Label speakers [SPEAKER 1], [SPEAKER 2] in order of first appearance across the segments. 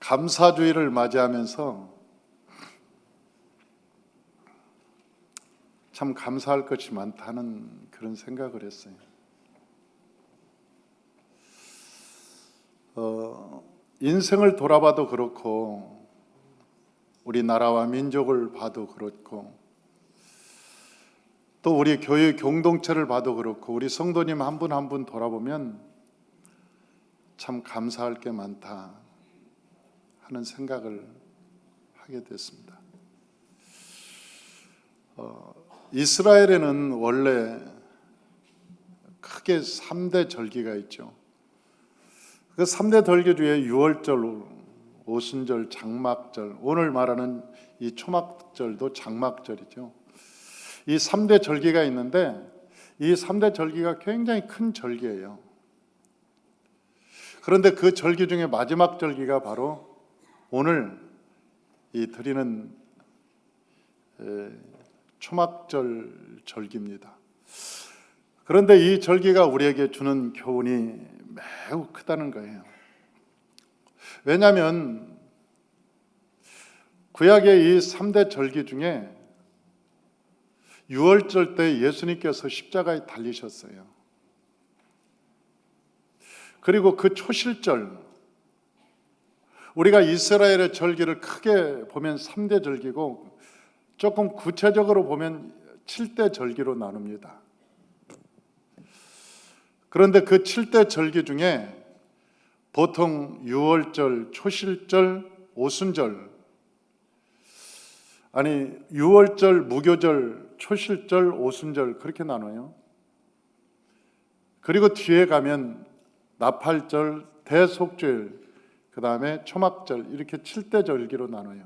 [SPEAKER 1] 감사주의를 맞이하면서 참 감사할 것이 많다는 그런 생각을 했어요. 인생을 돌아봐도 그렇고 우리나라와 민족을 봐도 그렇고 또 우리 교회 공동체를 봐도 그렇고 우리 성도님 한 분 한 분 돌아보면 참 감사할 게 많다 하는 생각을 하게 됐습니다. 이스라엘에는 원래 크게 3대 절기가 있죠. 그 3대 절기 중에 유월절, 오순절, 장막절, 오늘 말하는 이 초막절도 장막절이죠. 이 3대 절기가 있는데 이 3대 절기가 굉장히 큰 절기예요. 그런데 그 절기 중에 마지막 절기가 바로 오늘 이 드리는 초막절 절기입니다. 그런데 이 절기가 우리에게 주는 교훈이 매우 크다는 거예요. 왜냐하면 구약의 이 3대 절기 중에 유월절 때 예수님께서 십자가에 달리셨어요. 그리고 그 초실절, 우리가 이스라엘의 절기를 크게 보면 3대 절기고 조금 구체적으로 보면 7대 절기로 나눕니다. 그런데 그 7대 절기 중에 보통 유월절, 초실절, 오순절, 아니 유월절, 무교절, 초실절, 오순절 그렇게 나눠요. 그리고 뒤에 가면 나팔절, 대속절, 그 다음에 초막절 이렇게 7대 절기로 나눠요.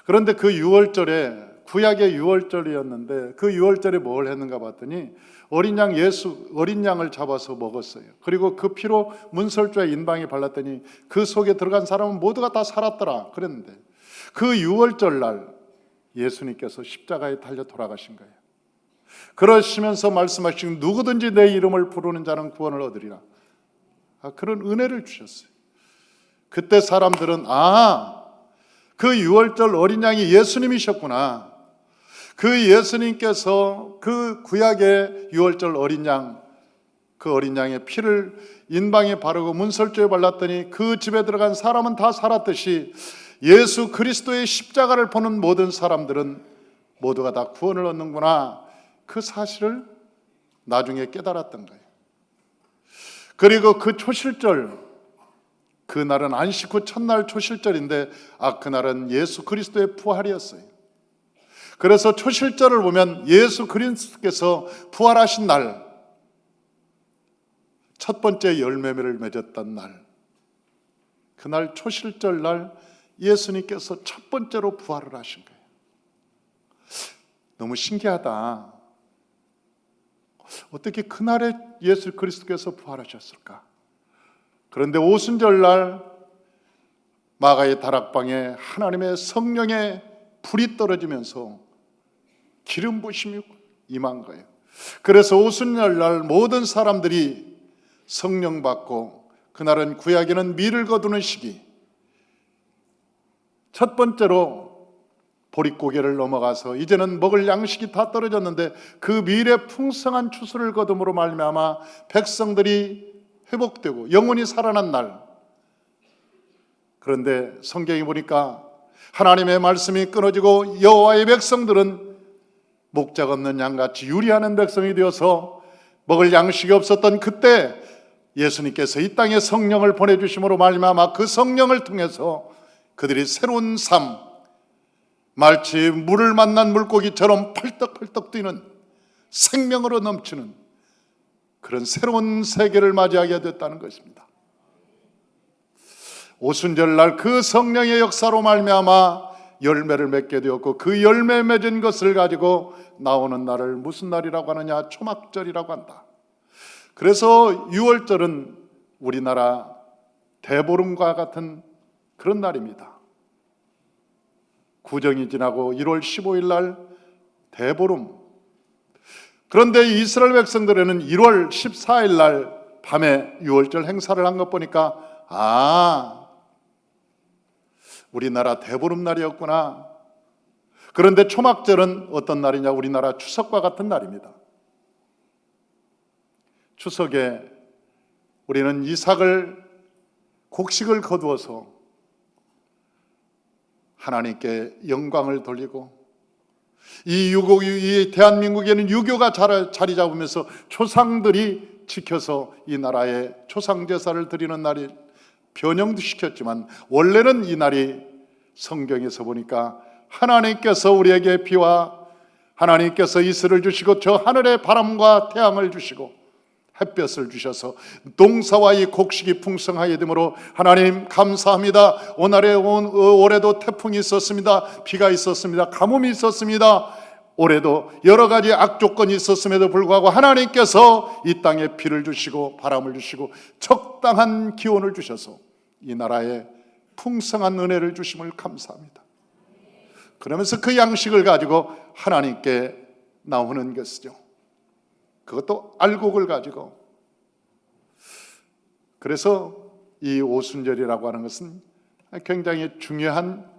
[SPEAKER 1] 그런데 그 유월절에 구약의 유월절이었는데 그 유월절에 뭘 했는가 봤더니 어린 양을 잡아서 먹었어요. 그리고 그 피로 문설주에 인방에 발랐더니 그 속에 들어간 사람은 모두가 다 살았더라 그랬는데 그 유월절 날 예수님께서 십자가에 달려 돌아가신 거예요. 그러시면서 말씀하신 누구든지 내 이름을 부르는 자는 구원을 얻으리라. 그런 은혜를 주셨어요. 그때 사람들은 그 유월절 어린 양이 예수님이셨구나. 그 예수님께서 그 구약의 유월절 어린 양, 그 어린 양의 피를 인방에 바르고 문설주에 발랐더니 그 집에 들어간 사람은 다 살았듯이 예수 그리스도의 십자가를 보는 모든 사람들은 모두가 다 구원을 얻는구나. 그 사실을 나중에 깨달았던 거예요. 그리고 그 초실절, 그날은 안식 후 첫날 초실절인데 그날은 예수 그리스도의 부활이었어요. 그래서 초실절을 보면 예수 그리스도께서 부활하신 날, 첫 번째 열매를 맺었던 날, 그날 초실절 날 예수님께서 첫 번째로 부활을 하신 거예요. 너무 신기하다. 어떻게 그날에 예수 그리스도께서 부활하셨을까? 그런데 오순절 날 마가의 다락방에 하나님의 성령의 불이 떨어지면서 기름 부심이 임한 거예요. 그래서 오순절 날 모든 사람들이 성령 받고 그날은 구약에는 밀을 거두는 시기, 첫 번째로 보릿고개를 넘어가서 이제는 먹을 양식이 다 떨어졌는데 그 밀의 풍성한 추수를 거둠으로 말미암아 백성들이 회복되고 영혼이 살아난 날. 그런데 성경에 보니까 하나님의 말씀이 끊어지고 여호와의 백성들은 목적 없는 양같이 유리하는 백성이 되어서 먹을 양식이 없었던 그때 예수님께서 이 땅에 성령을 보내주심으로 말미암아 그 성령을 통해서 그들이 새로운 삶, 마치 물을 만난 물고기처럼 펄떡펄떡 뛰는 생명으로 넘치는 그런 새로운 세계를 맞이하게 됐다는 것입니다. 오순절 날 그 성령의 역사로 말미암아 열매를 맺게 되었고 그 열매 맺은 것을 가지고 나오는 날을 무슨 날이라고 하느냐? 초막절이라고 한다. 그래서 유월절은 우리나라 대보름과 같은 그런 날입니다. 구정이 지나고 1월 15일 날 대보름. 그런데 이스라엘 백성들에는 1월 14일 날 밤에 유월절 행사를 한 것 보니까 우리나라 대보름날이었구나. 그런데 초막절은 어떤 날이냐? 우리나라 추석과 같은 날입니다. 추석에 우리는 이삭을 곡식을 거두어서 하나님께 영광을 돌리고, 이 대한민국에는 유교가 자리 잡으면서 조상들이 지켜서 이 나라에 조상제사를 드리는 날이 변형도 시켰지만, 원래는 이 날이 성경에서 보니까 하나님께서 우리에게 비와 하나님께서 이슬을 주시고 저 하늘에 바람과 태양을 주시고 햇볕을 주셔서 농사와 이 곡식이 풍성하게 되므로 하나님 감사합니다. 올해도 태풍이 있었습니다. 비가 있었습니다. 가뭄이 있었습니다. 올해도 여러 가지 악조건이 있었음에도 불구하고 하나님께서 이 땅에 비를 주시고 바람을 주시고 적당한 기온을 주셔서 이 나라에 풍성한 은혜를 주심을 감사합니다. 그러면서 그 양식을 가지고 하나님께 나오는 것이죠. 그것도 알곡을 가지고. 그래서 이 오순절이라고 하는 것은 굉장히 중요한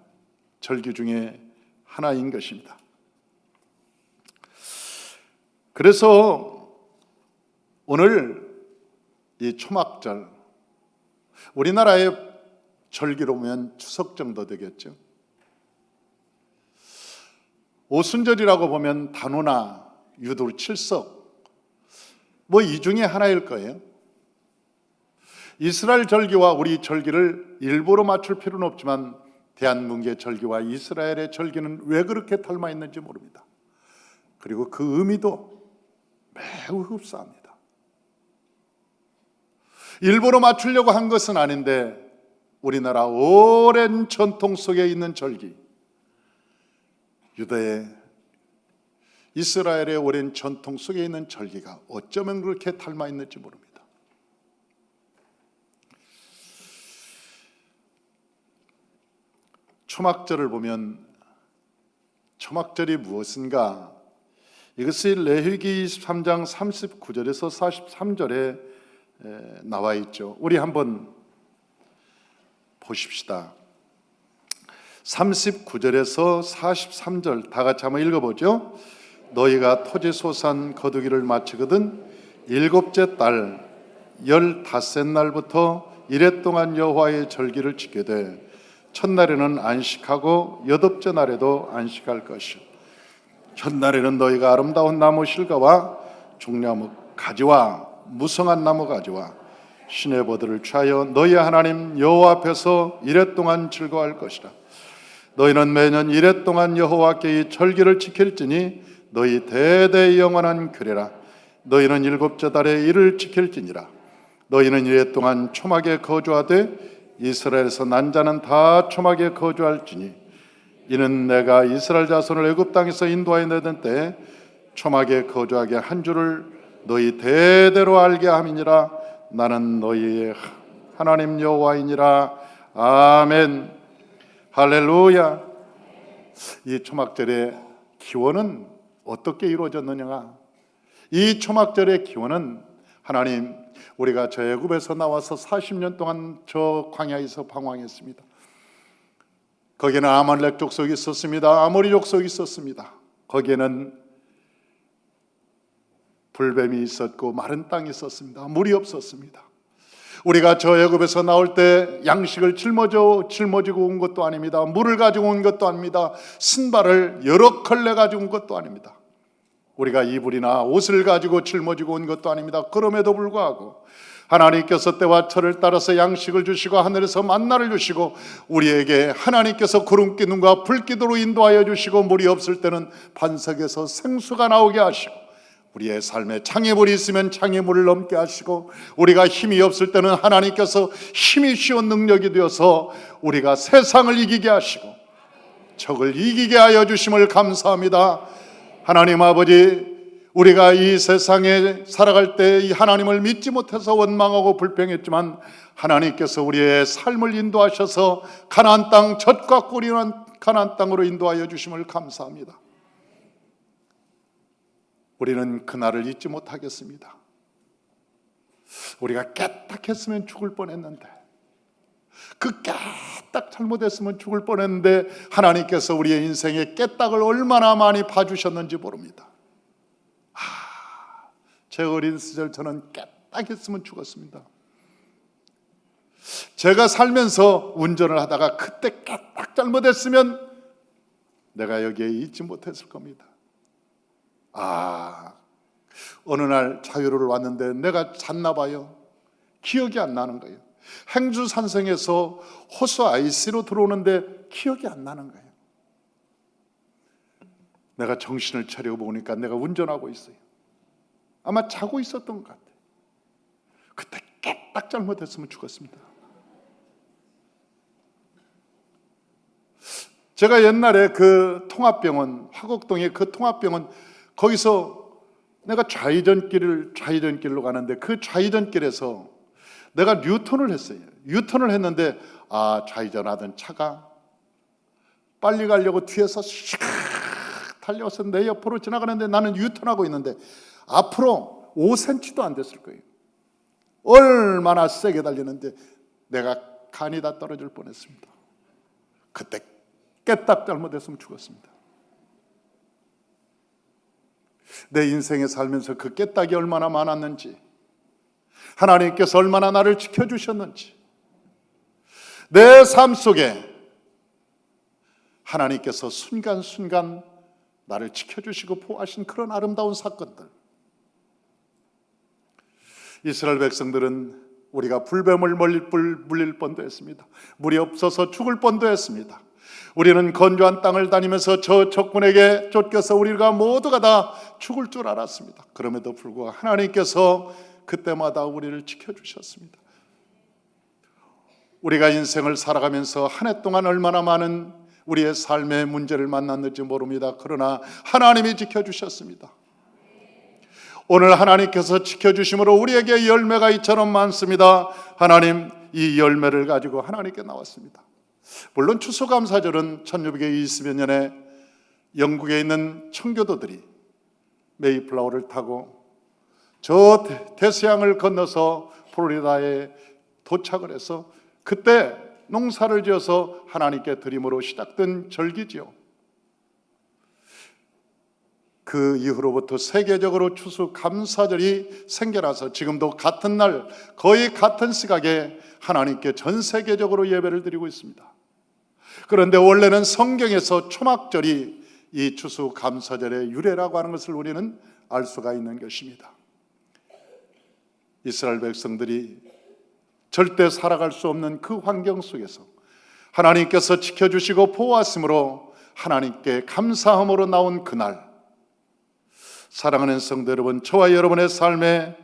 [SPEAKER 1] 절기 중에 하나인 것입니다. 그래서 오늘 이 초막절, 우리나라의 절기로 보면 추석 정도 되겠죠. 오순절이라고 보면 단오나 유도, 칠석 이 중에 하나일 거예요. 이스라엘 절기와 우리 절기를 일부러 맞출 필요는 없지만 대한민국의 절기와 이스라엘의 절기는 왜 그렇게 닮아 있는지 모릅니다. 그리고 그 의미도 매우 흡사합니다. 일부러 맞추려고 한 것은 아닌데 우리나라 오랜 전통 속에 있는 절기, 유대의 이스라엘의 오랜 전통 속에 있는 절기가 어쩌면 그렇게 닮아 있는지 모릅니다. 초막절을 보면 초막절이 무엇인가? 이것이 레위기 23장 39절에서 43절에 나와 있죠. 우리 한번 보십시다. 39절에서 43절 다 같이 한번 읽어보죠. 너희가 토지소산 거두기를 마치거든 일곱째 달 15날부터 이래 동안 여호와의 절기를 지게 돼 첫날에는 안식하고 여덟째 날에도 안식할 것이요 첫날에는 너희가 아름다운 나무 실과와 종려나무 가지와 무성한 나무 가지와 시내버들을 취하여 너희 하나님 여호와 앞에서 이래 동안 즐거워할 것이라. 너희는 매년 이래 동안 여호와께 이 절기를 지킬지니 너희 대대 영원한 규례라. 너희는 일곱째 달에 이를 지킬지니라. 너희는 이래 동안 초막에 거주하되 이스라엘에서 난 자는 다 초막에 거주할지니 이는 내가 이스라엘 자손을 애굽 땅에서 인도하여 내던 때 초막에 거주하게 한 줄을 너희 대대로 알게 함이니라. 나는 너희의 하나님 여호와이니라. 아멘. 할렐루야. 이 초막절의 기원은 어떻게 이루어졌느냐? 이 초막절의 기원은 하나님, 우리가 저 애굽에서 나와서 40년 동안 저 광야에서 방황했습니다. 거기에는 아말렉 족속이 있었습니다. 아모리 족속이 있었습니다. 거기에는 불뱀이 있었고 마른 땅이 있었습니다. 물이 없었습니다. 우리가 저 애굽에서 나올 때 양식을 짊어지고 온 것도 아닙니다. 물을 가지고 온 것도 아닙니다. 신발을 여러 컬레 가지고 온 것도 아닙니다. 우리가 이불이나 옷을 가지고 짊어지고 온 것도 아닙니다. 그럼에도 불구하고 하나님께서 때와 철을 따라서 양식을 주시고 하늘에서 만나를 주시고 우리에게 하나님께서 구름기둥과 불기둥으로 인도하여 주시고 물이 없을 때는 반석에서 생수가 나오게 하시고 우리의 삶에 창의물이 있으면 창의물을 넘게 하시고 우리가 힘이 없을 때는 하나님께서 힘이 쉬운 능력이 되어서 우리가 세상을 이기게 하시고 적을 이기게 하여 주심을 감사합니다. 하나님 아버지, 우리가 이 세상에 살아갈 때 이 하나님을 믿지 못해서 원망하고 불평했지만 하나님께서 우리의 삶을 인도하셔서 가나안 땅, 젖과 꿀이 난 가나안 땅으로 인도하여 주심을 감사합니다. 우리는 그날을 잊지 못하겠습니다. 우리가 깨딱했으면 죽을 뻔했는데 그 깨딱 잘못했으면 죽을 뻔했는데 하나님께서 우리의 인생에 깨딱을 얼마나 많이 봐주셨는지 모릅니다. 제 어린 시절 저는 깨딱했으면 죽었습니다. 제가 살면서 운전을 하다가 그때 깨딱 잘못했으면 내가 여기에 있지 못했을 겁니다. 어느 날 자유로를 왔는데 내가 잤나 봐요. 기억이 안 나는 거예요. 행주산성에서 호수 IC로 들어오는데 기억이 안 나는 거예요. 내가 정신을 차려보니까 내가 운전하고 있어요. 아마 자고 있었던 것 같아요. 그때 깨딱 잘못했으면 죽었습니다. 제가 옛날에 그 통합병원, 화곡동의 그 통합병원, 거기서 내가 좌회전길로 가는데 그 좌회전길에서 내가 유턴을 했어요. 유턴을 했는데 좌회전하던 차가 빨리 가려고 뒤에서 샥 달려와서 내 옆으로 지나가는데 나는 유턴하고 있는데 앞으로 5cm도 안 됐을 거예요. 얼마나 세게 달리는데 내가 간이 다 떨어질 뻔했습니다. 그때 깨딱 잘못했으면 죽었습니다. 내 인생에 살면서 그 깨딱이 얼마나 많았는지, 하나님께서 얼마나 나를 지켜주셨는지, 내 삶 속에 하나님께서 순간순간 나를 지켜주시고 보호하신 그런 아름다운 사건들. 이스라엘 백성들은 우리가 불뱀을 물릴 뻔도 했습니다. 물이 없어서 죽을 뻔도 했습니다. 우리는 건조한 땅을 다니면서 저 적군에게 쫓겨서 우리가 모두가 다 죽을 줄 알았습니다. 그럼에도 불구하고 하나님께서 그때마다 우리를 지켜주셨습니다. 우리가 인생을 살아가면서 한 해 동안 얼마나 많은 우리의 삶의 문제를 만났는지 모릅니다. 그러나 하나님이 지켜주셨습니다. 오늘 하나님께서 지켜주심으로 우리에게 열매가 이처럼 많습니다. 하나님, 이 열매를 가지고 하나님께 나왔습니다. 물론 추수감사절은 1620여 년에 영국에 있는 청교도들이 메이플라워를 타고 저 대서양을 건너서 플로리다에 도착을 해서 그때 농사를 지어서 하나님께 드림으로 시작된 절기지요. 그 이후로부터 세계적으로 추수감사절이 생겨나서 지금도 같은 날 거의 같은 시각에 하나님께 전 세계적으로 예배를 드리고 있습니다. 그런데 원래는 성경에서 초막절이 이 추수감사절의 유래라고 하는 것을 우리는 알 수가 있는 것입니다. 이스라엘 백성들이 절대 살아갈 수 없는 그 환경 속에서 하나님께서 지켜주시고 보호하심으로 하나님께 감사함으로 나온 그날, 사랑하는 성도 여러분, 저와 여러분의 삶에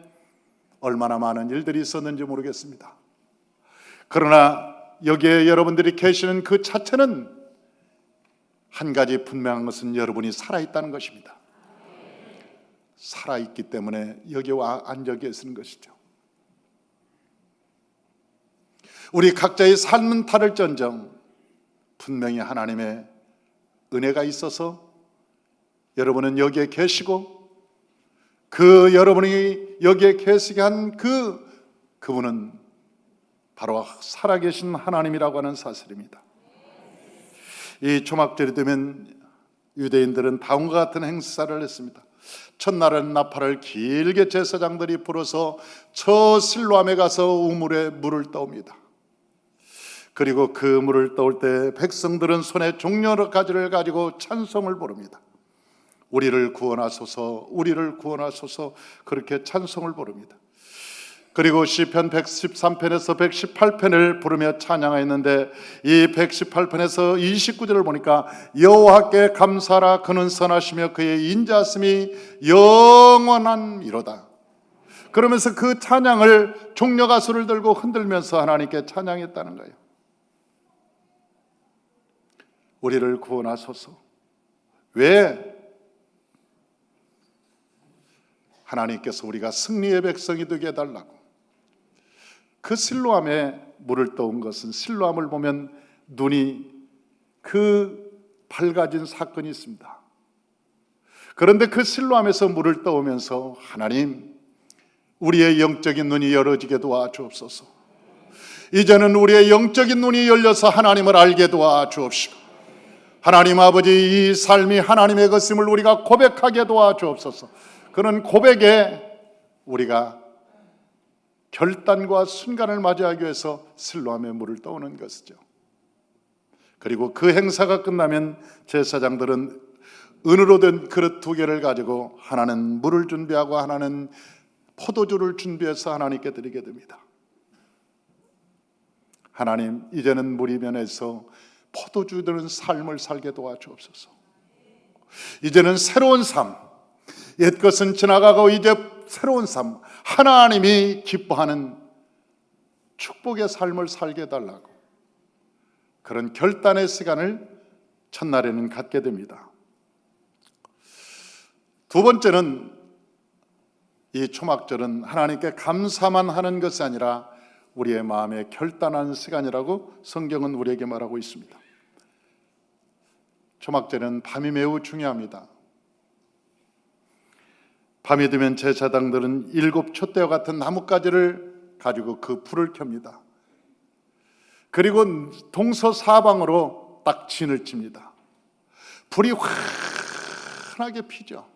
[SPEAKER 1] 얼마나 많은 일들이 있었는지 모르겠습니다. 그러나 여기에 여러분들이 계시는 그 자체는 한 가지 분명한 것은 여러분이 살아있다는 것입니다. 살아있기 때문에 여기 와 앉아 계시는 것이죠. 우리 각자의 삶은 다를전정 분명히 하나님의 은혜가 있어서 여러분은 여기에 계시고 그 여러분이 여기에 계시게 한 그분은 바로 살아계신 하나님이라고 하는 사실입니다. 이 초막절이 되면 유대인들은 다음과 같은 행사를 했습니다. 첫날은 나팔을 길게 제사장들이 불어서 저 실로암에 가서 우물에 물을 떠옵니다. 그리고 그 물을 떠올 때 백성들은 손에 종려의 가지를 가지고 찬송을 부릅니다. 우리를 구원하소서, 우리를 구원하소서, 그렇게 찬송을 부릅니다. 그리고 시편 113편에서 118편을 부르며 찬양하였는데 이 118편에서 29절을 보니까 여호와께 감사하라, 그는 선하시며 그의 인자하심이 영원한이로다. 그러면서 그 찬양을 종려가수를 들고 흔들면서 하나님께 찬양했다는 거예요. 우리를 구원하소서. 왜? 하나님께서 우리가 승리의 백성이 되게 해달라고. 그 실로암에 물을 떠온 것은, 실로암을 보면 눈이 밝아진 사건이 있습니다. 그런데 그 실로암에서 물을 떠오면서 하나님, 우리의 영적인 눈이 열어지게 도와주옵소서. 이제는 우리의 영적인 눈이 열려서 하나님을 알게 도와 주옵시고, 하나님 아버지, 이 삶이 하나님의 것임을 우리가 고백하게 도와 주옵소서. 그런 고백에 우리가 결단과 순간을 맞이하기 위해서 실로암의 물을 떠오는 것이죠. 그리고 그 행사가 끝나면 제사장들은 은으로 된 그릇 2개를 가지고 하나는 물을 준비하고 하나는 포도주를 준비해서 하나님께 드리게 됩니다. 하나님, 이제는 물이 변해서 포도주 드는 삶을 살게 도와주옵소서. 이제는 새로운 삶, 옛것은 지나가고 이제 새로운 삶, 하나님이 기뻐하는 축복의 삶을 살게 해달라고, 그런 결단의 시간을 첫날에는 갖게 됩니다. 두 번째는, 이 초막절은 하나님께 감사만 하는 것이 아니라 우리의 마음에 결단하는 시간이라고 성경은 우리에게 말하고 있습니다. 초막절은 밤이 매우 중요합니다. 밤이 되면 제사장들은 7 촛대와 같은 나뭇가지를 가지고 그 불을 켭니다. 그리고 동서사방으로 딱 진을 칩니다. 불이 환하게 피죠.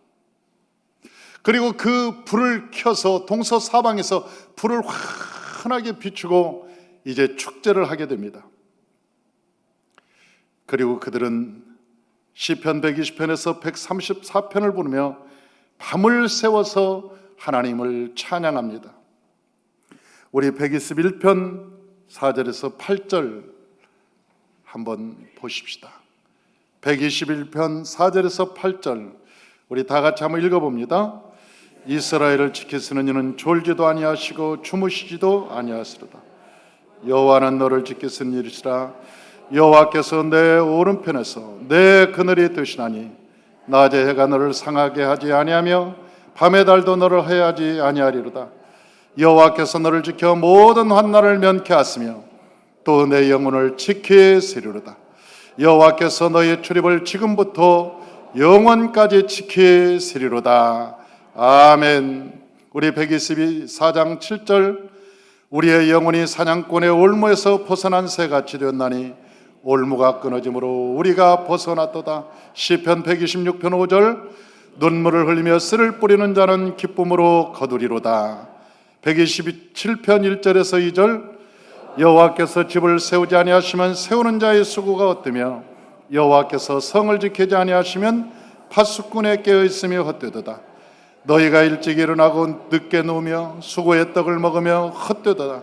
[SPEAKER 1] 그리고 그 불을 켜서 동서사방에서 불을 환하게 비추고 이제 축제를 하게 됩니다. 그리고 그들은 시편 120편에서 134편을 부르며 밤을 새워서 하나님을 찬양합니다. 우리 121편 4절에서 8절 한번 보십시다. 121편 4절에서 8절 우리 다 같이 한번 읽어봅니다. 이스라엘을 지키시는 이는 졸지도 아니하시고 주무시지도 아니하시로다. 여호와는 너를 지키시는 이시라. 여호와께서 내 오른편에서 내 그늘이 되시나니 낮에 해가 너를 상하게 하지 아니하며 밤의 달도 너를 해하지 아니하리로다. 여호와께서 너를 지켜 모든 환난을 면케하시며 또 내 영혼을 지키시리로다. 여호와께서 너의 출입을 지금부터 영원까지 지키시리로다. 아멘. 우리 122장 7절 우리의 영혼이 사냥꾼의 올무에서 벗어난 새같이 되었나니 올무가 끊어짐으로 우리가 벗어났도다. 시편 126편 5절 눈물을 흘리며 씨를 뿌리는 자는 기쁨으로 거두리로다. 127편 1절에서 2절 여호와께서 집을 세우지 아니하시면 세우는 자의 수고가 어떠며 여호와께서 성을 지키지 아니하시면 파수꾼의 깨어있음이 헛되도다. 너희가 일찍 일어나고 늦게 누우며 수고의 떡을 먹으며 헛되도다.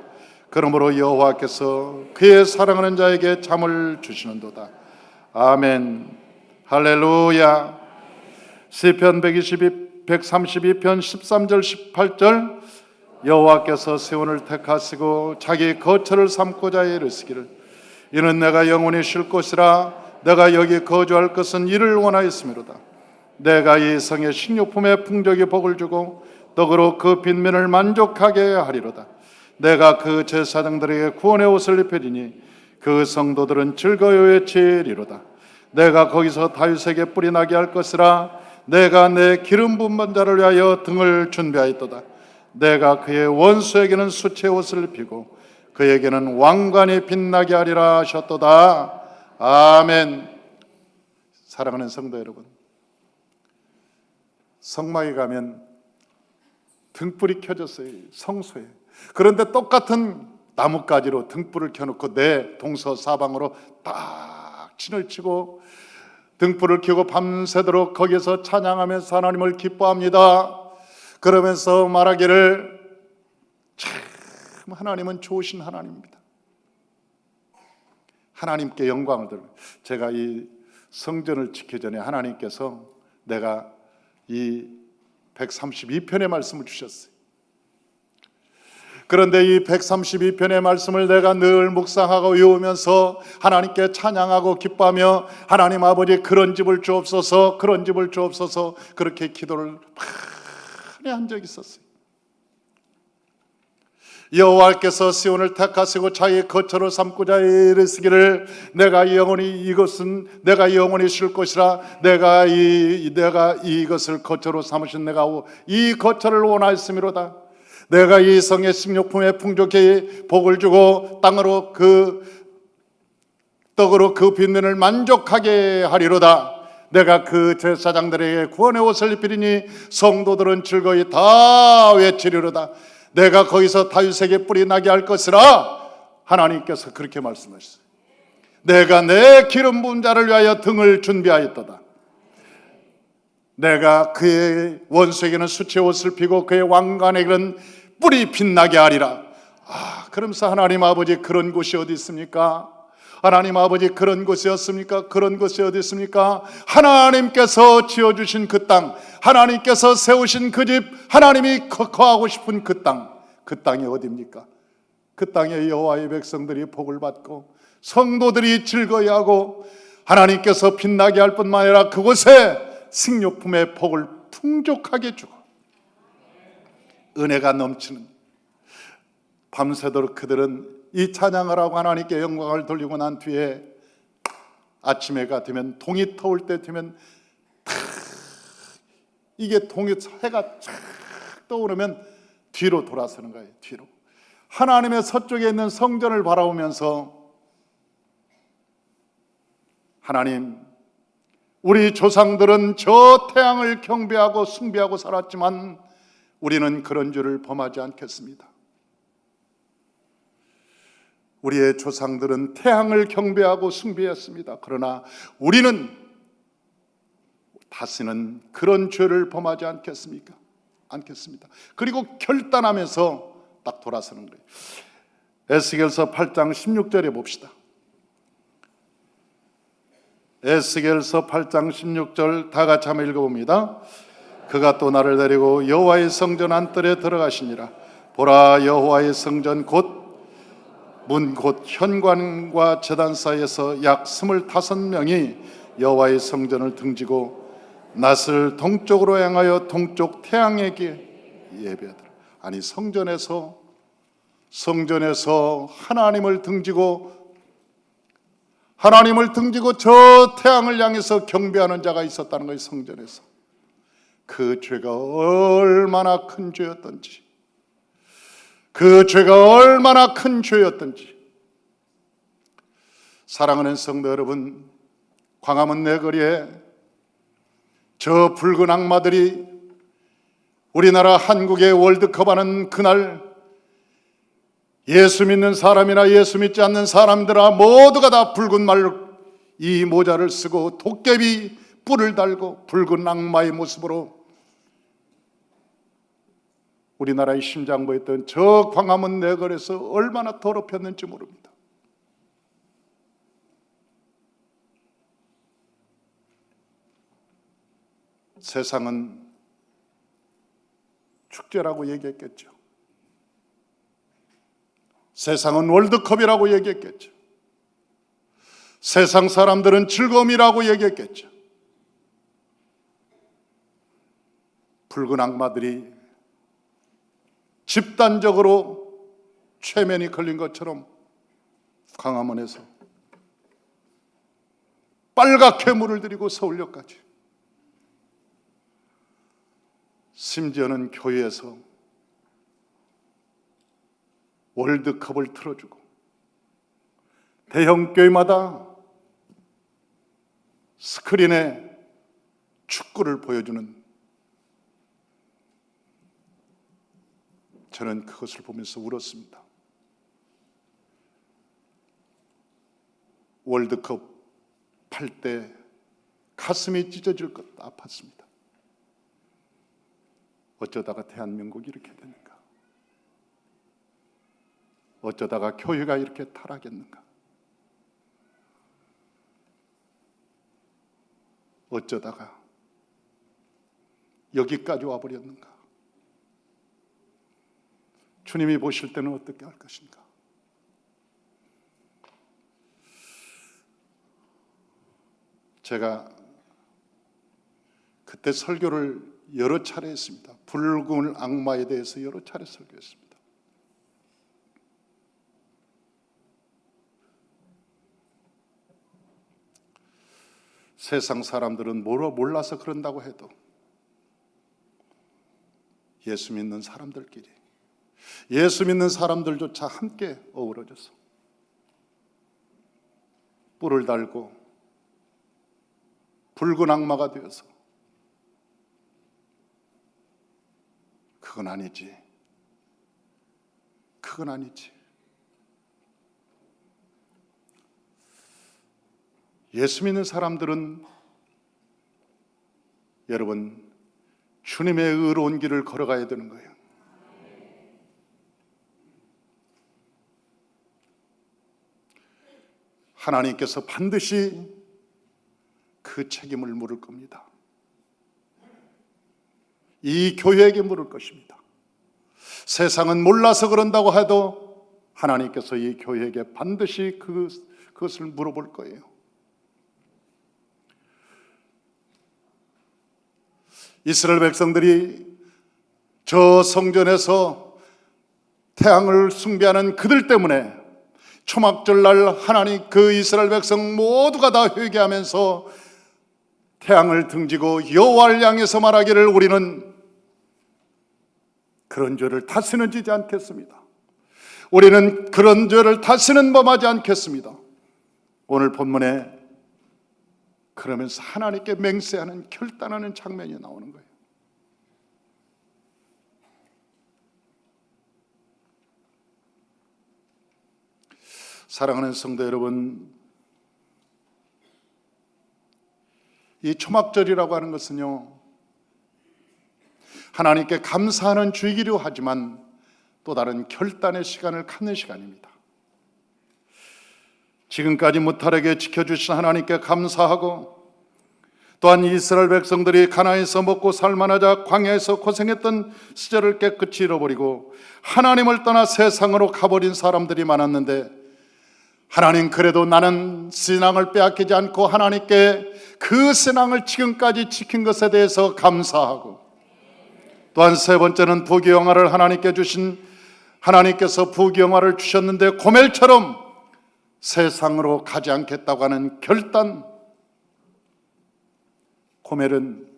[SPEAKER 1] 그러므로 여호와께서 그의 사랑하는 자에게 잠을 주시는도다. 아멘. 할렐루야. 시편 132편 13절 18절 여호와께서 시온을 택하시고 자기 거처를 삼고자 이르시기를 이는 내가 영원히 쉴 곳이라 내가 여기 거주할 것은 이를 원하였음이로다. 내가 이 성의 식료품에 풍족히 복을 주고 떡으로 그 빈면을 만족하게 하리로다. 내가 그 제사장들에게 구원의 옷을 입히리니 그 성도들은 즐거워 외치리로다. 내가 거기서 다윗에게 뿔이 나게 할 것이라. 내가 내 기름 붓는 자를 위하여 등을 준비하였도다. 내가 그의 원수에게는 수치의 옷을 입히고 그에게는 왕관이 빛나게 하리라 하셨도다. 아멘. 사랑하는 성도 여러분, 성막에 가면 등불이 켜졌어요. 성소에. 그런데 똑같은 나뭇가지로 등불을 켜놓고 내 동서사방으로 딱 진을 치고 등불을 켜고 밤새도록 거기서 찬양하면서 하나님을 기뻐합니다. 그러면서 말하기를 참 하나님은 좋으신 하나님입니다. 하나님께 영광을 돌려. 제가 이 성전을 지키기 전에 하나님께서 내가 이 132편의 말씀을 주셨어요. 그런데 이 132편의 말씀을 내가 늘 묵상하고 외우면서 하나님께 찬양하고 기뻐하며 하나님 아버지 그런 집을 주옵소서, 그런 집을 주옵소서, 그렇게 기도를 많이 한 적이 있었어요. 여호와께서 시온을 택하시고 자기 거처로 삼고자 이르시기를 내가 영원히 이것은 내가 영원히 쉴 것이라. 내가 이것을 거처로 삼으신 내가 이 거처를 원하였음이로다. 내가 이 성의 식료품에 풍족히 복을 주고 땅으로 그 떡으로 그 빈민을 만족하게 하리로다. 내가 그 제사장들에게 구원의 옷을 입히리니 성도들은 즐거이 다 외치리로다. 내가 거기서 다윗에게 뿔이 나게 할 것이라. 하나님께서 그렇게 말씀하셨어요. 내가 내 기름 부은 자를 위하여 등을 준비하였도다. 내가 그의 원수에게는 수치의 옷을 피고 그의 왕관에게는 뿔이 빛나게 하리라. 그러면서 하나님 아버지, 그런 곳이 어디 있습니까? 하나님 아버지, 그런 곳이었습니까? 그런 곳이 어디 있습니까? 하나님께서 지어주신 그 땅, 하나님께서 세우신 그 집, 하나님이 거하고 싶은 그 땅, 그 땅이 어디입니까? 그 땅에 여호와의 백성들이 복을 받고 성도들이 즐거워하고 하나님께서 빛나게 할 뿐만 아니라 그곳에 식료품의 복을 풍족하게 주고 은혜가 넘치는, 밤새도록 그들은 이 찬양을 하고 하나님께 영광을 돌리고 난 뒤에 아침에가 되면, 동이 터올 때 되면 이게 동이, 해가 쫙 떠오르면 뒤로 돌아서는 거예요. 뒤로 하나님의 서쪽에 있는 성전을 바라보면서, 하나님, 우리 조상들은 저 태양을 경배하고 숭배하고 살았지만 우리는 그런 죄를 범하지 않겠습니다. 우리의 조상들은 태양을 경배하고 숭배했습니다. 그러나 우리는 다시는 그런 죄를 범하지 않겠습니까? 않겠습니다. 그리고 결단하면서 딱 돌아서는 거예요. 에스겔서 8장 16절에 봅시다. 에스겔서 8장 16절 다 같이 한번 읽어봅니다. 그가 또 나를 데리고 여호와의 성전 안뜰에 들어가시니라. 보라, 여호와의 성전 곧 문 곧 현관과 제단 사이에서 약 25명이 여호와의 성전을 등지고 낫을 동쪽으로 향하여 동쪽 태양에게 예배하더라. 아니, 성전에서 하나님을 등지고 저 태양을 향해서 경배하는 자가 있었다는 거예요. 성전에서. 그 죄가 얼마나 큰 죄였던지, 사랑하는 성도 여러분, 광화문 내거리에 저 붉은 악마들이 우리나라 한국에 월드컵 하는 그날, 예수 믿는 사람이나 예수 믿지 않는 사람들아 모두가 다 붉은 이 모자를 쓰고 도깨비 뿔을 달고 붉은 악마의 모습으로 우리나라의 심장부였던 저 광화문 내거리에서 얼마나 더럽혔는지 모릅니다. 세상은 축제라고 얘기했겠죠. 세상은 월드컵이라고 얘기했겠죠. 세상 사람들은 즐거움이라고 얘기했겠죠. 붉은 악마들이 집단적으로 최면이 걸린 것처럼 광화문에서 빨갛게 물을 들이고 서울역까지, 심지어는 교회에서 월드컵을 틀어주고 대형 교회마다 스크린에 축구를 보여주는, 저는 그것을 보면서 울었습니다. 월드컵 팔 때 가슴이 찢어질 것 아팠습니다. 어쩌다가 대한민국이 이렇게 되는가? 어쩌다가 교회가 이렇게 타락했는가? 어쩌다가 여기까지 와버렸는가? 주님이 보실 때는 어떻게 할 것인가? 제가 그때 설교를 여러 차례 했습니다. 붉은 악마에 대해서 여러 차례 설교했습니다. 세상 사람들은 몰라서 그런다고 해도 예수 믿는 사람들끼리 예수 믿는 사람들조차 함께 어우러져서 뿔을 달고 붉은 악마가 되어서 그건 아니지. 그건 아니지. 예수 믿는 사람들은 여러분 주님의 의로운 길을 걸어가야 되는 거예요. 하나님께서 반드시 그 책임을 물을 겁니다. 이 교회에게 물을 것입니다. 세상은 몰라서 그런다고 해도 하나님께서 이 교회에게 반드시 그것을 물어볼 거예요. 이스라엘 백성들이 저 성전에서 태양을 숭배하는 그들 때문에 초막절날 하나님 그 이스라엘 백성 모두가 다 회개하면서 태양을 등지고 여호와를 향해서 말하기를 우리는 그런 죄를 다시는 지지 않겠습니다. 우리는 그런 죄를 다시는 범하지 않겠습니다. 오늘 본문에 그러면서 하나님께 맹세하는 결단하는 장면이 나오는 거예요. 사랑하는 성도 여러분, 이 초막절이라고 하는 것은요, 하나님께 감사하는 주이기도 하지만 또 다른 결단의 시간을 갖는 시간입니다. 지금까지 무탈하게 지켜주신 하나님께 감사하고, 또한 이스라엘 백성들이 가나안에서 먹고 살만하자 광야에서 고생했던 시절을 깨끗이 잃어버리고 하나님을 떠나 세상으로 가버린 사람들이 많았는데, 하나님 그래도 나는 신앙을 빼앗기지 않고 하나님께 그 신앙을 지금까지 지킨 것에 대해서 감사하고, 또한 세 번째는 부귀영화를 하나님께 주신, 하나님께서 부귀영화를 주셨는데 고멜처럼 세상으로 가지 않겠다고 하는 결단. 고멜은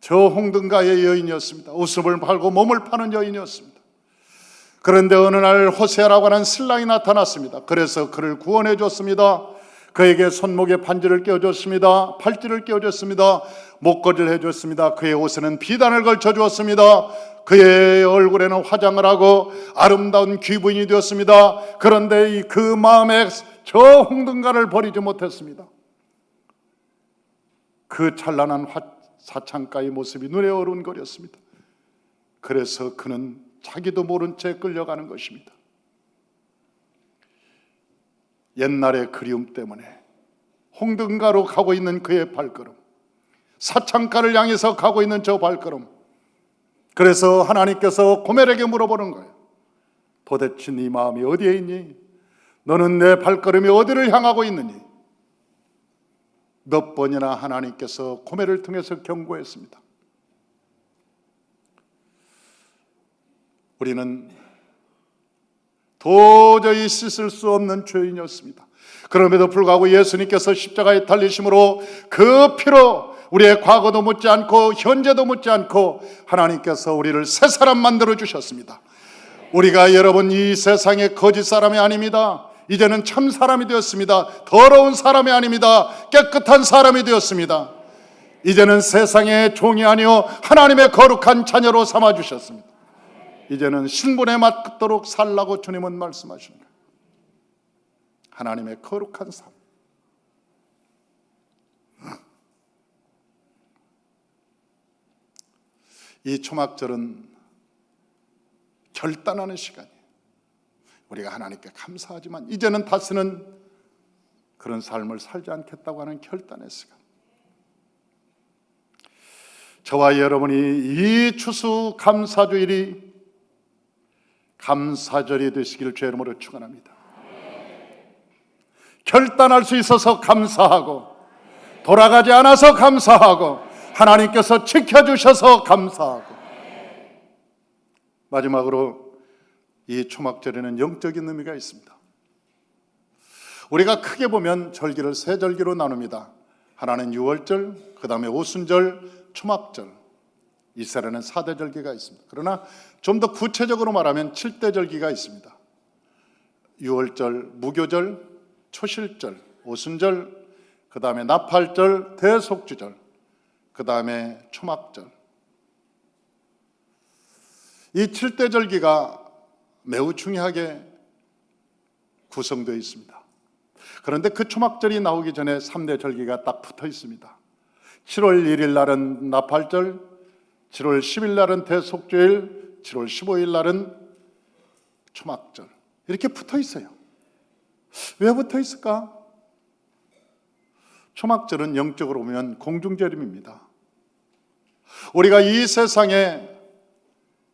[SPEAKER 1] 저 홍등가의 여인이었습니다. 웃음을 팔고 몸을 파는 여인이었습니다. 그런데 어느 날 호세아라고 하는 신랑이 나타났습니다. 그래서 그를 구원해 줬습니다. 그에게 손목에 반지를 끼워줬습니다. 팔찌를 끼워줬습니다. 목걸이를 해줬습니다. 그의 옷에는 비단을 걸쳐 주었습니다. 그의 얼굴에는 화장을 하고 아름다운 귀부인이 되었습니다. 그런데 그 마음에 저 홍등가를 버리지 못했습니다. 그 찬란한 사창가의 모습이 눈에 어른거렸습니다. 그래서 그는 자기도 모른 채 끌려가는 것입니다. 옛날의 그리움 때문에 홍등가로 가고 있는 그의 발걸음, 사창가를 향해서 가고 있는 저 발걸음. 그래서 하나님께서 고멜에게 물어보는 거예요. 도대체 네 마음이 어디에 있니? 너는 내 발걸음이 어디를 향하고 있느니? 몇 번이나 하나님께서 고멜을 통해서 경고했습니다. 우리는 도저히 씻을 수 없는 죄인이었습니다. 그럼에도 불구하고 예수님께서 십자가에 달리심으로 그 피로 우리의 과거도 묻지 않고 현재도 묻지 않고 하나님께서 우리를 새 사람 만들어 주셨습니다. 우리가 여러분 이 세상의 거짓 사람이 아닙니다. 이제는 참 사람이 되었습니다. 더러운 사람이 아닙니다. 깨끗한 사람이 되었습니다. 이제는 세상의 종이 아니요 하나님의 거룩한 자녀로 삼아 주셨습니다. 이제는 신분에 맞도록 살라고 주님은 말씀하십니다. 하나님의 거룩한 삶. 이 초막절은 결단하는 시간이에요. 우리가 하나님께 감사하지만 이제는 다시는 그런 삶을 살지 않겠다고 하는 결단의 시간. 저와 여러분이 이 추수 감사주일이 감사절이 되시기를 주의 이름으로 축원합니다. 결단할 수 있어서 감사하고, 돌아가지 않아서 감사하고, 하나님께서 지켜주셔서 감사하고. 마지막으로 이 초막절에는 영적인 의미가 있습니다. 우리가 크게 보면 절기를 세 절기로 나눕니다. 하나는 유월절, 그 다음에 오순절, 초막절. 이스라엘은 4대 절기가 있습니다. 그러나 좀 더 구체적으로 말하면 7대 절기가 있습니다. 유월절, 무교절, 초실절, 오순절, 그 다음에 나팔절, 대속주절, 그 다음에 초막절. 이 7대 절기가 매우 중요하게 구성되어 있습니다. 그런데 그 초막절이 나오기 전에 3대 절기가 딱 붙어 있습니다. 7월 1일 날은 나팔절, 7월 10일 날은 대속주일, 7월 15일 날은 초막절. 이렇게 붙어 있어요. 왜 붙어 있을까? 초막절은 영적으로 보면 공중재림입니다. 우리가 이 세상에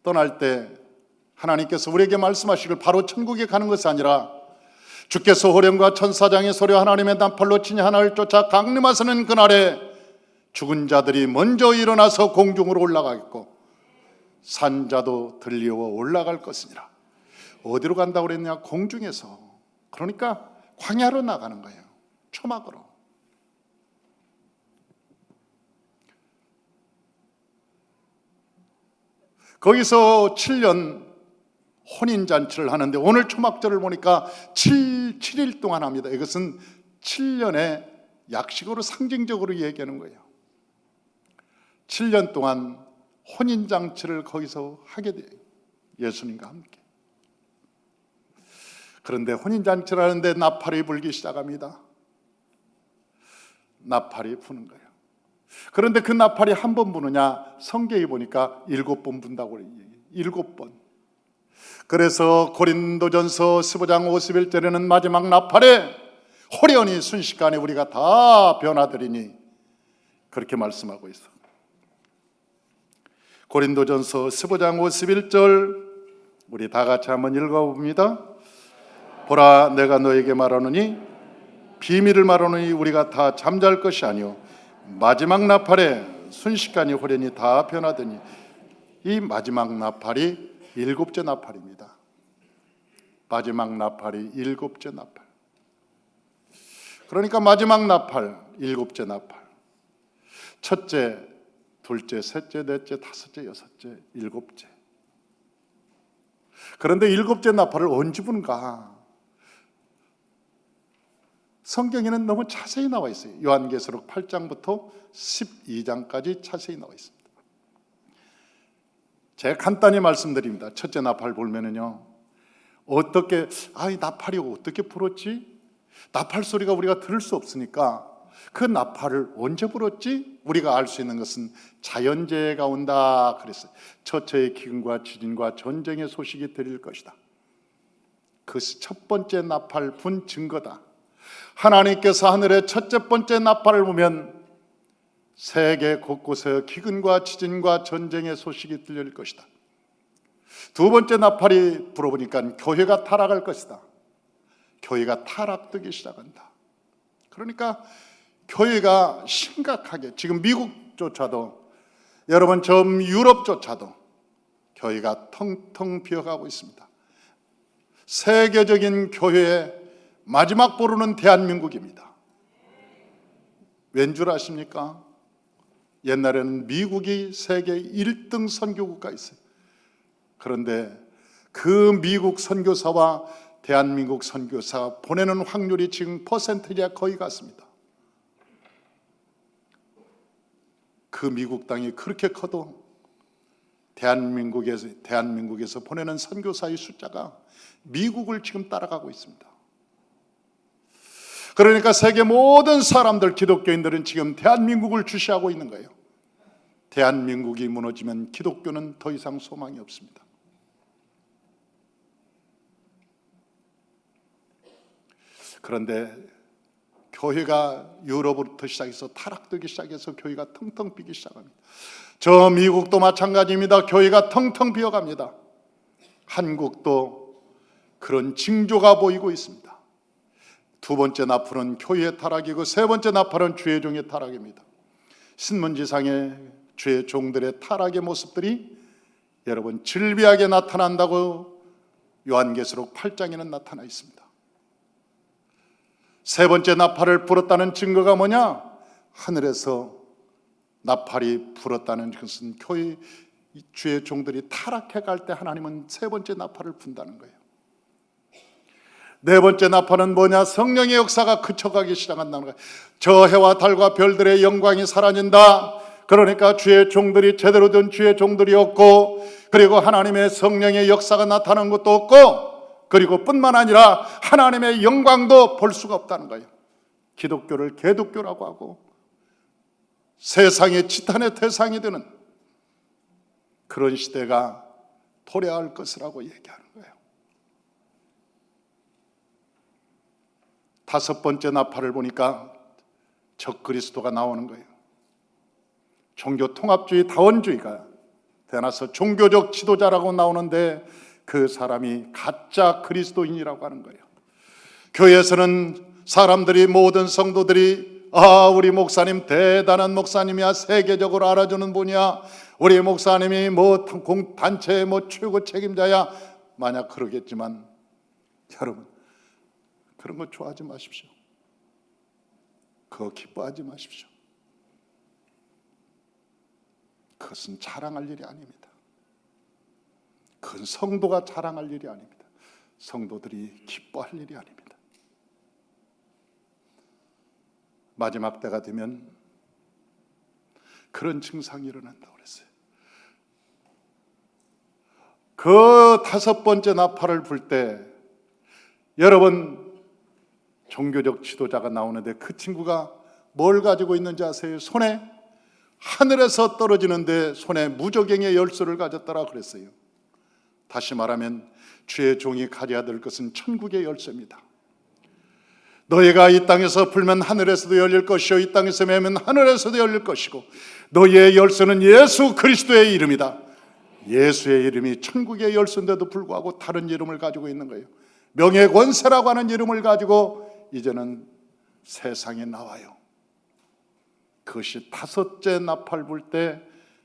[SPEAKER 1] 떠날 때 하나님께서 우리에게 말씀하시길 바로 천국에 가는 것이 아니라 주께서 호령과 천사장의 소리와 하나님의 나팔로 친히 하나를 쫓아 강림하시는 그날에 죽은 자들이 먼저 일어나서 공중으로 올라가겠고 산자도 들리어 올라갈 것이니라. 어디로 간다고 그랬냐? 공중에서. 그러니까 광야로 나가는 거예요. 초막으로. 거기서 7년 혼인잔치를 하는데 오늘 초막절을 보니까 7일 동안 합니다. 이것은 7년의 약식으로 상징적으로 얘기하는 거예요. 7년 동안 혼인잔치를 거기서 하게 돼요. 예수님과 함께. 그런데 혼인잔치를 하는데 나팔이 불기 시작합니다. 나팔이 부는 거예요. 그런데 그 나팔이 한 번 부느냐? 성경에 보니까 7번 분다고 그래요. 7번. 그래서 고린도전서 15장 51절에는 마지막 나팔에 호련히 순식간에 우리가 다 변화되리니 그렇게 말씀하고 있어. 고린도전서 15장 51절 우리 다 같이 한번 읽어봅니다. 보라, 내가 너에게 말하노니 비밀을 말하노니 우리가 다 잠잘 것이 아니오 마지막 나팔에 순식간에 호련히 다 변화되니. 이 마지막 나팔이 7째 나팔입니다. 마지막 나팔이 7째 나팔. 그러니까 마지막 나팔, 7째 나팔. 첫째, 둘째, 셋째, 넷째, 다섯째, 여섯째, 7째. 그런데 7째 나팔을 언제 부는가? 성경에는 너무 자세히 나와 있어요. 요한계시록 8장부터 12장까지 자세히 나와 있습니다. 제가 간단히 말씀드립니다. 첫째 나팔 불면은요, 어떻게, 이 나팔이 어떻게 불었지? 나팔 소리가 우리가 들을 수 없으니까 그 나팔을 언제 불었지? 우리가 알 수 있는 것은 자연재해가 온다 그랬어요. 처처의 기근과 지진과 전쟁의 소식이 들릴 것이다. 그 첫 번째 나팔 분 증거다. 하나님께서 하늘의 첫째 번째 나팔을 보면 세계 곳곳에 기근과 지진과 전쟁의 소식이 들릴 것이다. 두 번째 나팔이 불어보니까 교회가 타락할 것이다. 교회가 타락되기 시작한다. 그러니까 교회가 심각하게, 지금 미국조차도, 여러분 전 유럽조차도 교회가 텅텅 비어가고 있습니다. 세계적인 교회의 마지막 보루는 대한민국입니다. 왠 줄 아십니까? 옛날에는 미국이 세계 1등 선교국가 있어요. 그런데 그 미국 선교사와 대한민국 선교사 보내는 확률이 지금 퍼센트가 거의 같습니다. 그 미국 땅이 그렇게 커도 대한민국에서 보내는 선교사의 숫자가 미국을 지금 따라가고 있습니다. 그러니까 세계 모든 사람들, 기독교인들은 지금 대한민국을 주시하고 있는 거예요. 대한민국이 무너지면 기독교는 더 이상 소망이 없습니다. 그런데 교회가 유럽부터 시작해서 타락되기 시작해서 교회가 텅텅 비기 시작합니다. 저 미국도 마찬가지입니다. 교회가 텅텅 비어갑니다. 한국도 그런 징조가 보이고 있습니다. 두 번째 나팔은 교회의 타락이고 세 번째 나팔은 주의 종의 타락입니다. 신문지상의 주의 종들의 타락의 모습들이 여러분 질비하게 나타난다고 요한계시록 8장에는 나타나 있습니다. 세 번째 나팔을 불었다는 증거가 뭐냐? 하늘에서 나팔이 불었다는 것은 교회 주의 종들이 타락해 갈 때 하나님은 세 번째 나팔을 분다는 거예요. 네 번째 나팔은 뭐냐? 성령의 역사가 그쳐가기 시작한다는 거예요. 저 해와 달과 별들의 영광이 사라진다. 그러니까 주의 종들이 제대로 된 주의 종들이 없고, 그리고 하나님의 성령의 역사가 나타나는 것도 없고, 그리고 뿐만 아니라 하나님의 영광도 볼 수가 없다는 거예요. 기독교를 개독교라고 하고 세상의 지탄의 대상이 되는 그런 시대가 도래할 것이라고 얘기하는 거예요. 다섯 번째 나팔을 보니까 적그리스도가 나오는 거예요. 종교 통합주의, 다원주의가 대나서 종교적 지도자라고 나오는데 그 사람이 가짜 그리스도인이라고 하는 거예요. 교회에서는 사람들이, 모든 성도들이 우리 목사님 대단한 목사님이야, 세계적으로 알아주는 분이야, 우리 목사님이 단체의 최고 책임자야, 만약 그러겠지만 여러분, 그런 거 좋아하지 마십시오. 그거 기뻐하지 마십시오. 그것은 자랑할 일이 아닙니다. 그건 성도가 자랑할 일이 아닙니다. 성도들이 기뻐할 일이 아닙니다. 마지막 때가 되면 그런 증상이 일어난다고 그랬어요. 그 다섯 번째 나팔을 불 때 여러분, 종교적 지도자가 나오는데 그 친구가 뭘 가지고 있는지 아세요? 손에, 하늘에서 떨어지는데 손에 무저갱의 열쇠를 가졌더라 그랬어요. 다시 말하면 주의 종이 가져야 될 것은 천국의 열쇠입니다. 너희가 이 땅에서 풀면 하늘에서도 열릴 것이요, 이 땅에서 매면 하늘에서도 열릴 것이고, 너희의 열쇠는 예수 그리스도의 이름이다. 예수의 이름이 천국의 열쇠인데도 불구하고 다른 이름을 가지고 있는 거예요. 명예권세라고 하는 이름을 가지고 이제는 세상에 나와요. 그것이 다섯째 나팔 불 때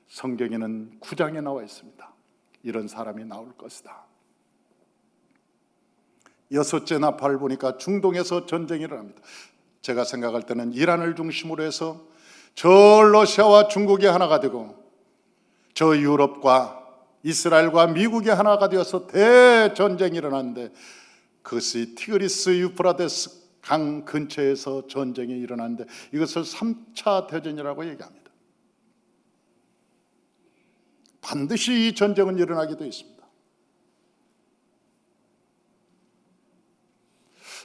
[SPEAKER 1] 성경에는 9장에 나와 있습니다. 이런 사람이 나올 것이다. 여섯째 나팔을 보니까 중동에서 전쟁이 일어납니다. 제가 생각할 때는 이란을 중심으로 해서 저 러시아와 중국이 하나가 되고, 저 유럽과 이스라엘과 미국이 하나가 되어서 대전쟁이 일어났는데, 그것이 티그리스 유프라데스 강 근처에서 전쟁이 일어났는데 이것을 3차 대전이라고 얘기합니다. 반드시 이 전쟁은 일어나게 되어 있습니다.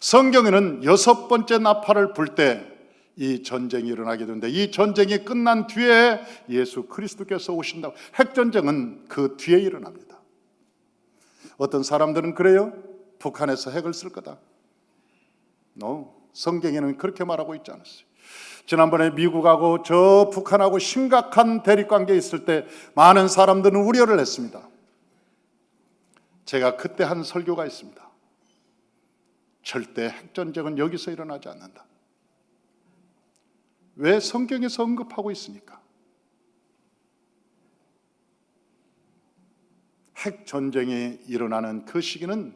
[SPEAKER 1] 성경에는 여섯 번째 나팔을 불 때 이 전쟁이 일어나게 되는데, 이 전쟁이 끝난 뒤에 예수 그리스도께서 오신다고. 핵전쟁은 그 뒤에 일어납니다. 어떤 사람들은 그래요. 북한에서 핵을 쓸 거다. 성경에는 그렇게 말하고 있지 않았어요. 지난번에 미국하고 저 북한하고 심각한 대립관계에 있을 때 많은 사람들은 우려를 했습니다. 제가 그때 한 설교가 있습니다. 절대 핵전쟁은 여기서 일어나지 않는다. 왜? 성경에서 언급하고 있으니까. 핵전쟁이 일어나는 그 시기는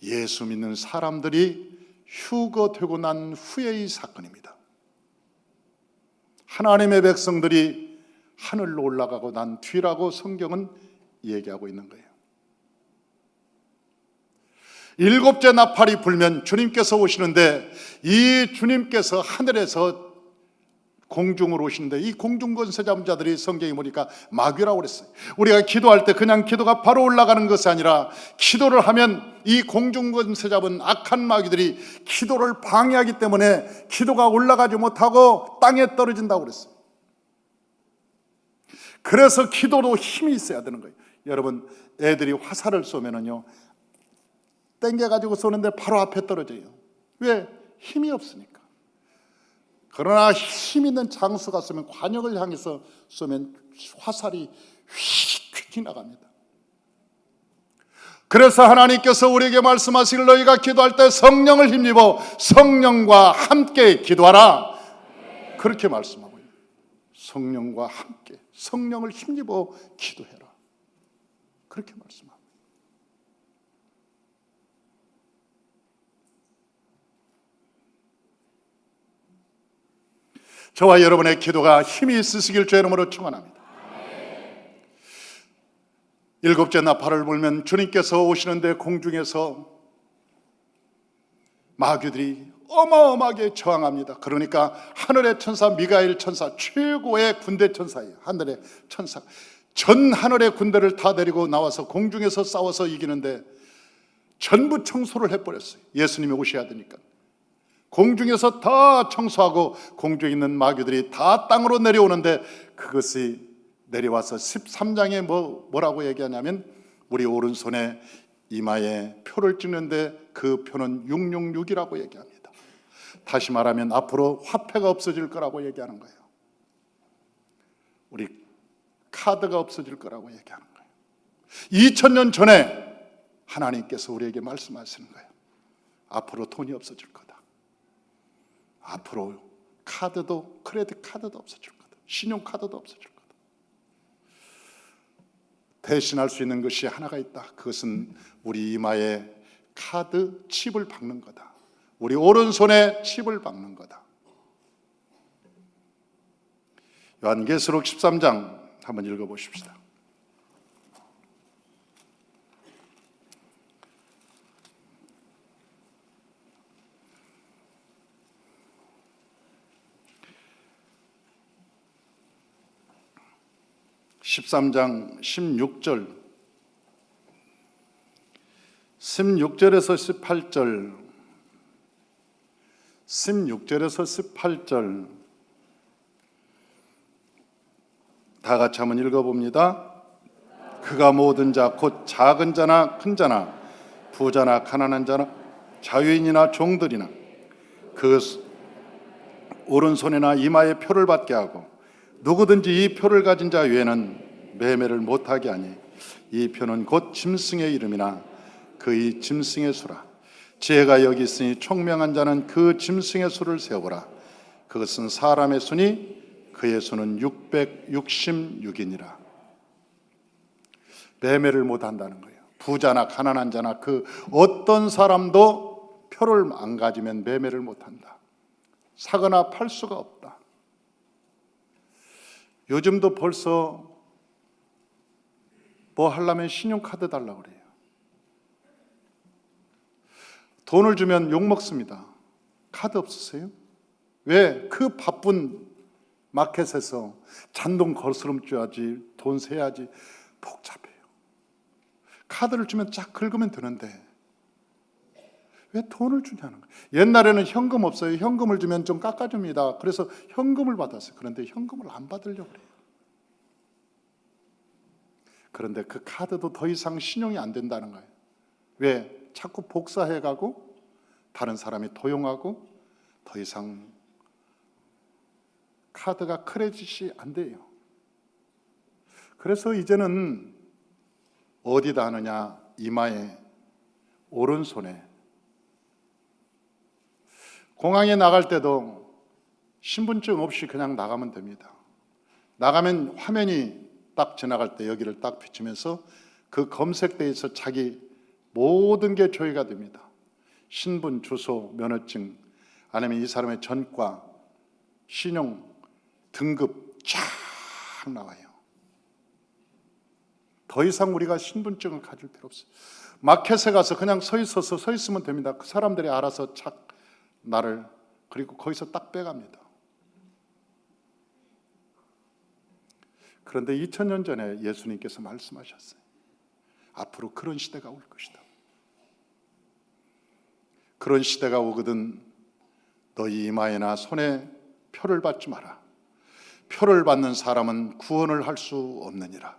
[SPEAKER 1] 예수 믿는 사람들이 휴거되고 난 후의 사건입니다. 하나님의 백성들이 하늘로 올라가고 난 뒤라고 성경은 얘기하고 있는 거예요. 일곱째 나팔이 불면 주님께서 오시는데, 이 주님께서 하늘에서 공중으로 오시는데, 이 공중권세 잡은 자들이 성경에 보니까 마귀라고 그랬어요. 우리가 기도할 때 그냥 기도가 바로 올라가는 것이 아니라, 기도를 하면 이 공중권세 잡은 악한 마귀들이 기도를 방해하기 때문에 기도가 올라가지 못하고 땅에 떨어진다고 그랬어요. 그래서 기도도 힘이 있어야 되는 거예요. 여러분, 애들이 화살을 쏘면은요, 땡겨가지고 쏘는데 바로 앞에 떨어져요. 왜? 힘이 없으니까. 그러나 힘 있는 장수가 쏘면, 관역을 향해서 쏘면 화살이 휙휙 나갑니다. 그래서 하나님께서 우리에게 말씀하시길, 너희가 기도할 때 성령을 힘입어 성령과 함께 기도하라. 그렇게 말씀하고 있어요. 성령과 함께, 성령을 힘입어 기도해라. 그렇게 말씀합니다. 저와 여러분의 기도가 힘이 있으시길 주의 이름으로 축원합니다. 일곱째 나팔을 불면 주님께서 오시는데 공중에서 마귀들이 어마어마하게 저항합니다. 그러니까 하늘의 천사 미가엘 천사, 최고의 군대 천사예요. 하늘의 천사, 전 하늘의 군대를 다 데리고 나와서 공중에서 싸워서 이기는데 전부 청소를 해버렸어요. 예수님이 오셔야 되니까. 공중에서 다 청소하고 공중에 있는 마귀들이 다 땅으로 내려오는데, 그것이 내려와서 13장에 뭐라고 얘기하냐면 우리 오른손에 이마에 표를 찍는데 그 표는 666이라고 얘기합니다. 다시 말하면 앞으로 화폐가 없어질 거라고 얘기하는 거예요. 우리 카드가 없어질 거라고 얘기하는 거예요. 2000년 전에 하나님께서 우리에게 말씀하시는 거예요. 앞으로 돈이 없어질 거다. 앞으로 카드도, 크레딧 카드도 없어질 거다. 신용카드도 없어질 거다. 대신할 수 있는 것이 하나가 있다. 그것은 우리 이마에 카드 칩을 박는 거다. 우리 오른손에 칩을 박는 거다. 요한계시록 13장 한번 읽어보십시다. (13장) 16절에서 18절 다 같이 한번 읽어봅니다. 그가 모든 자 곧 작은 자나 큰 자나 부자나 가난한 자나 자유인이나 종들이나 그 오른손이나 이마에 표를 받게 하고 누구든지 이 표를 가진 자 외에는 매매를 못하게 하니 이 표는 곧 짐승의 이름이나 그의 짐승의 수라. 지혜가 여기 있으니 총명한 자는 그 짐승의 수를 세어보라. 그것은 사람의 수니 그의 수는 666이니라. 매매를 못한다는 거예요. 부자나 가난한 자나 그 어떤 사람도 표를 안 가지면 매매를 못한다. 사거나 팔 수가 없다. 요즘도 벌써 뭐 하려면 신용카드 달라고 그래요. 돈을 주면 욕먹습니다. 카드 없으세요? 왜? 그 바쁜 마켓에서 잔돈 거스름 줘야지, 돈 세야지, 복잡해요. 카드를 주면 쫙 긁으면 되는데 왜 돈을 주냐는 거예요. 옛날에는 현금 없어요. 현금을 주면 좀 깎아줍니다. 그래서 현금을 받았어요. 그런데 현금을 안 받으려고 그래요. 그런데 그 카드도 더 이상 신용이 안 된다는 거예요. 왜? 자꾸 복사해가고 다른 사람이 도용하고 더 이상 카드가 크레딧이 안 돼요. 그래서 이제는 어디다 하느냐? 이마에, 오른손에. 공항에 나갈 때도 신분증 없이 그냥 나가면 됩니다. 나가면 화면이 딱 지나갈 때 여기를 딱 비추면서 그 검색대에 있어 자기 모든 게 조회가 됩니다. 신분, 주소, 면허증, 아니면 이 사람의 전과, 신용, 등급 쫙 나와요. 더 이상 우리가 신분증을 가질 필요 없어요. 마켓에 가서 그냥 서 있으면 됩니다. 그 사람들이 알아서 착 나를, 그리고 거기서 딱 빼갑니다. 그런데 2000년 전에 예수님께서 말씀하셨어요. 앞으로 그런 시대가 올 것이다. 그런 시대가 오거든 너희 이마에나 손에 표를 받지 마라. 표를 받는 사람은 구원을 할 수 없느니라.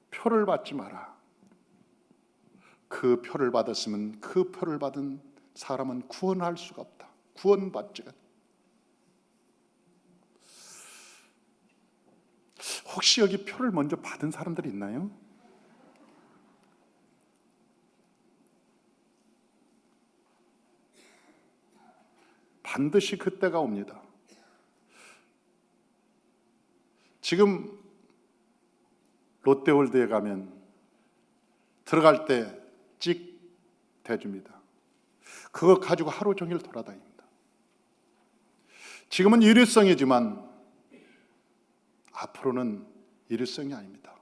[SPEAKER 1] 표를 받지 마라. 그 표를 받았으면 그 표를 받은 사람은 구원할 수가 없다. 구원받지가. 혹시 여기 표를 먼저 받은 사람들이 있나요? 반드시 그때가 옵니다. 지금 롯데월드에 가면 들어갈 때 찍 대줍니다. 그거 가지고 하루 종일 돌아다닙니다. 지금은 일회성이지만 앞으로는 일회성이 아닙니다.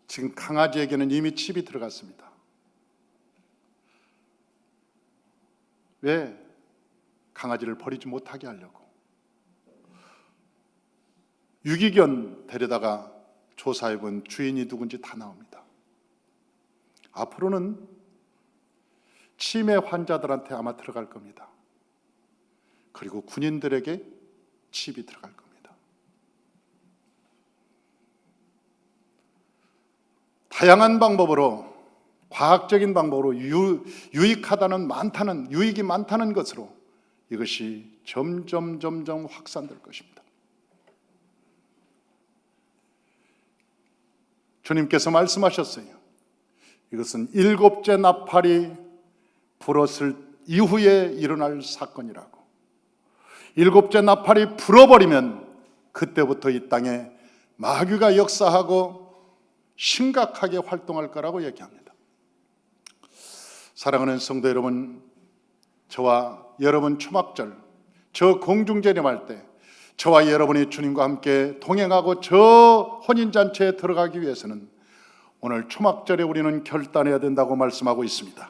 [SPEAKER 1] 지금 강아지에게는 이미 칩이 들어갔습니다. 왜? 강아지를 버리지 못하게 하려고. 유기견 데려다가 조사해본 주인이 누군지 다 나옵니다. 앞으로는 치매 환자들한테 아마 들어갈 겁니다. 그리고 군인들에게 칩이 들어갈 겁니다. 다양한 방법으로, 과학적인 방법으로 유익이 많다는 것으로 이것이 점점 확산될 것입니다. 주님께서 말씀하셨어요. 이것은 7째 나팔이 불었을 이후에 일어날 사건이라고. 7째 나팔이 불어버리면 그때부터 이 땅에 마귀가 역사하고 심각하게 활동할 거라고 얘기합니다. 사랑하는 성도 여러분, 저와 여러분 초막절, 저 공중재림할 때 저와 여러분이 주님과 함께 동행하고 저 혼인잔치에 들어가기 위해서는 오늘 초막절에 우리는 결단해야 된다고 말씀하고 있습니다.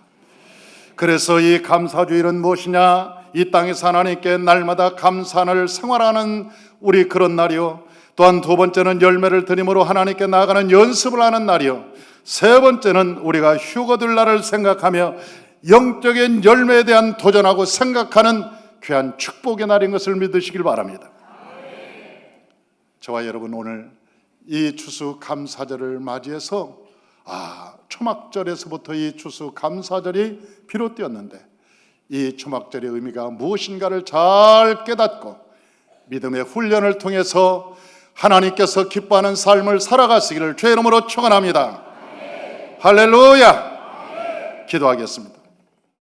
[SPEAKER 1] 그래서 이 감사주일은 무엇이냐? 이 땅에서 하나님께 날마다 감사를 생활하는 우리 그런 날이요, 또한 두 번째는 열매를 드림으로 하나님께 나아가는 연습을 하는 날이요, 세 번째는 우리가 휴거될 날을 생각하며 영적인 열매에 대한 도전하고 생각하는 귀한 축복의 날인 것을 믿으시길 바랍니다. 저와 여러분 오늘 이 추수감사절을 맞이해서 초막절에서부터 이 추수감사절이 비롯되었는데 이 초막절의 의미가 무엇인가를 잘 깨닫고 믿음의 훈련을 통해서 하나님께서 기뻐하는 삶을 살아가시기를 주의 이름으로 축원합니다. 할렐루야. 기도하겠습니다.